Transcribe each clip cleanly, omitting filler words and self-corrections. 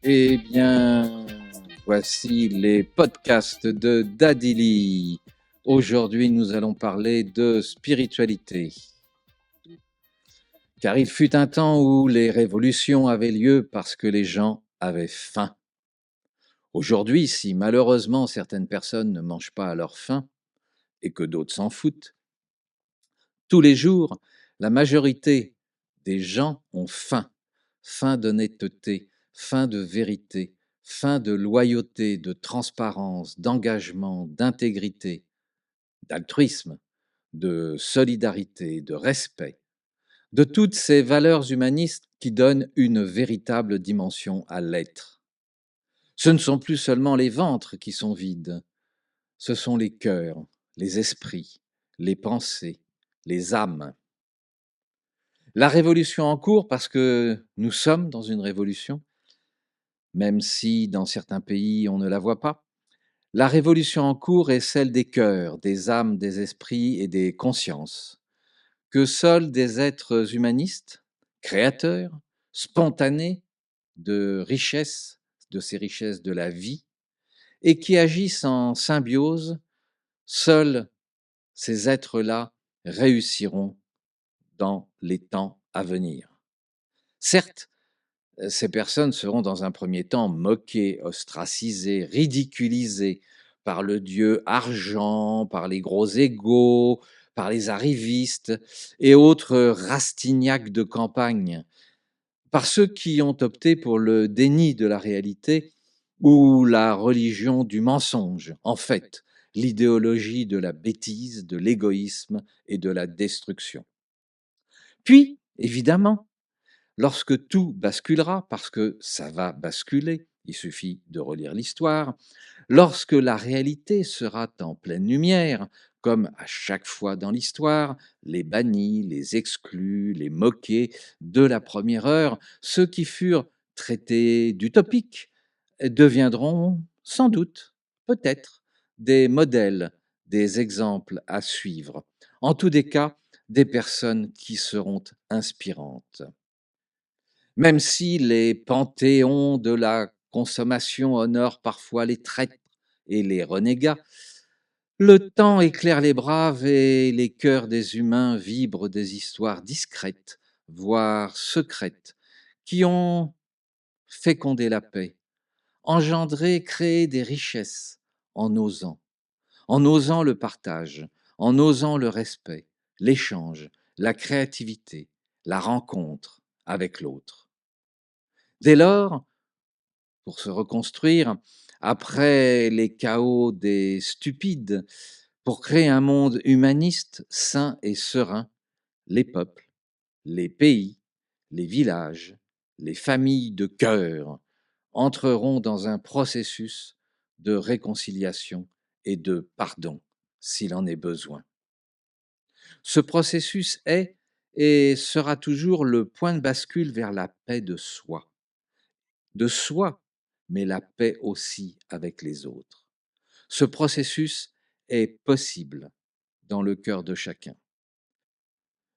Eh bien, voici les podcasts de Dadili. Aujourd'hui, nous allons parler de spiritualité. Car il fut un temps où les révolutions avaient lieu parce que les gens avaient faim. Aujourd'hui, si malheureusement certaines personnes ne mangent pas à leur faim et que d'autres s'en foutent, tous les jours, la majorité des gens ont faim. Faim d'honnêteté, faim de vérité, faim de loyauté, de transparence, d'engagement, d'intégrité, d'altruisme, de solidarité, de respect, de toutes ces valeurs humanistes qui donnent une véritable dimension à l'être. Ce ne sont plus seulement les ventres qui sont vides, ce sont les cœurs, les esprits, les pensées, les âmes. La révolution en cours, parce que nous sommes dans une révolution, même si dans certains pays on ne la voit pas, la révolution en cours est celle des cœurs, des âmes, des esprits et des consciences, que seuls des êtres humanistes, créateurs, spontanés de richesses, de ces richesses de la vie, et qui agissent en symbiose, seuls ces êtres-là réussiront dans les temps à venir. Certes, ces personnes seront dans un premier temps moquées, ostracisées, ridiculisées par le dieu argent, par les gros égaux, par les arrivistes et autres rastignacs de campagne, par ceux qui ont opté pour le déni de la réalité ou la religion du mensonge, en fait, l'idéologie de la bêtise, de l'égoïsme et de la destruction. Puis, évidemment, lorsque tout basculera, parce que ça va basculer, il suffit de relire l'histoire, lorsque la réalité sera en pleine lumière, comme à chaque fois dans l'histoire, les bannis, les exclus, les moqués de la première heure, ceux qui furent traités d'utopiques, deviendront sans doute, peut-être, des modèles, des exemples à suivre. En tous des cas, des personnes qui seront inspirantes. Même si les panthéons de la consommation honorent parfois les traîtres et les renégats, le temps éclaire les braves et les cœurs des humains vibrent des histoires discrètes, voire secrètes, qui ont fécondé la paix, engendré, créé des richesses en osant le partage, en osant le respect, l'échange, la créativité, la rencontre avec l'autre. Dès lors, pour se reconstruire, après les chaos des stupides, pour créer un monde humaniste, sain et serein, les peuples, les pays, les villages, les familles de cœur entreront dans un processus de réconciliation et de pardon, s'il en est besoin. Ce processus est et sera toujours le point de bascule vers la paix de soi, mais la paix aussi avec les autres. Ce processus est possible dans le cœur de chacun.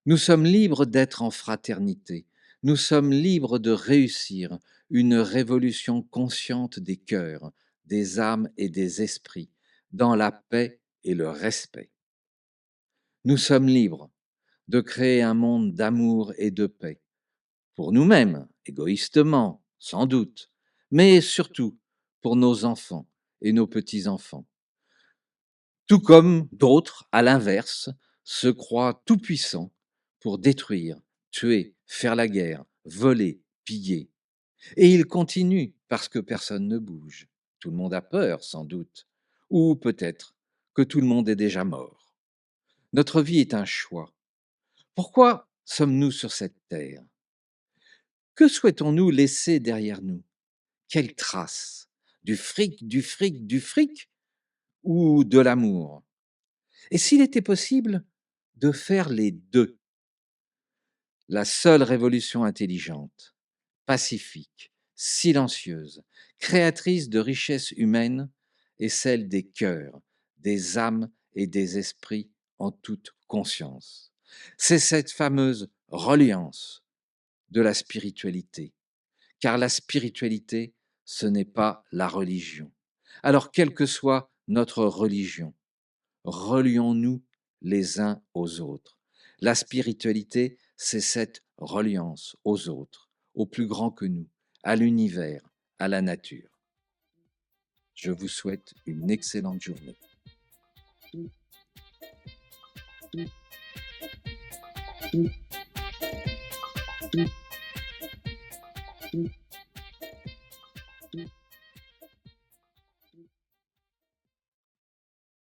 Nous sommes libres d'être en fraternité. Nous sommes libres de réussir une révolution consciente des cœurs, des âmes et des esprits, dans la paix et le respect. Nous sommes libres de créer un monde d'amour et de paix, pour nous-mêmes, égoïstement, sans doute, mais surtout pour nos enfants et nos petits-enfants. Tout comme d'autres, à l'inverse, se croient tout-puissants pour détruire, tuer, faire la guerre, voler, piller. Et ils continuent parce que personne ne bouge. Tout le monde a peur, sans doute. Ou peut-être que tout le monde est déjà mort. Notre vie est un choix. Pourquoi sommes-nous sur cette terre? Que souhaitons-nous laisser derrière nous? Quelle trace? Du fric, du fric, du fric? Ou de l'amour? Et s'il était possible de faire les deux, la seule révolution intelligente, pacifique, silencieuse, créatrice de richesses humaines est celle des cœurs, des âmes et des esprits en toute conscience. C'est cette fameuse reliance de la spiritualité, car la spiritualité, ce n'est pas la religion. Alors, quelle que soit notre religion, relions-nous les uns aux autres. La spiritualité, c'est cette reliance aux autres, au plus grand que nous, à l'univers, à la nature. Je vous souhaite une excellente journée.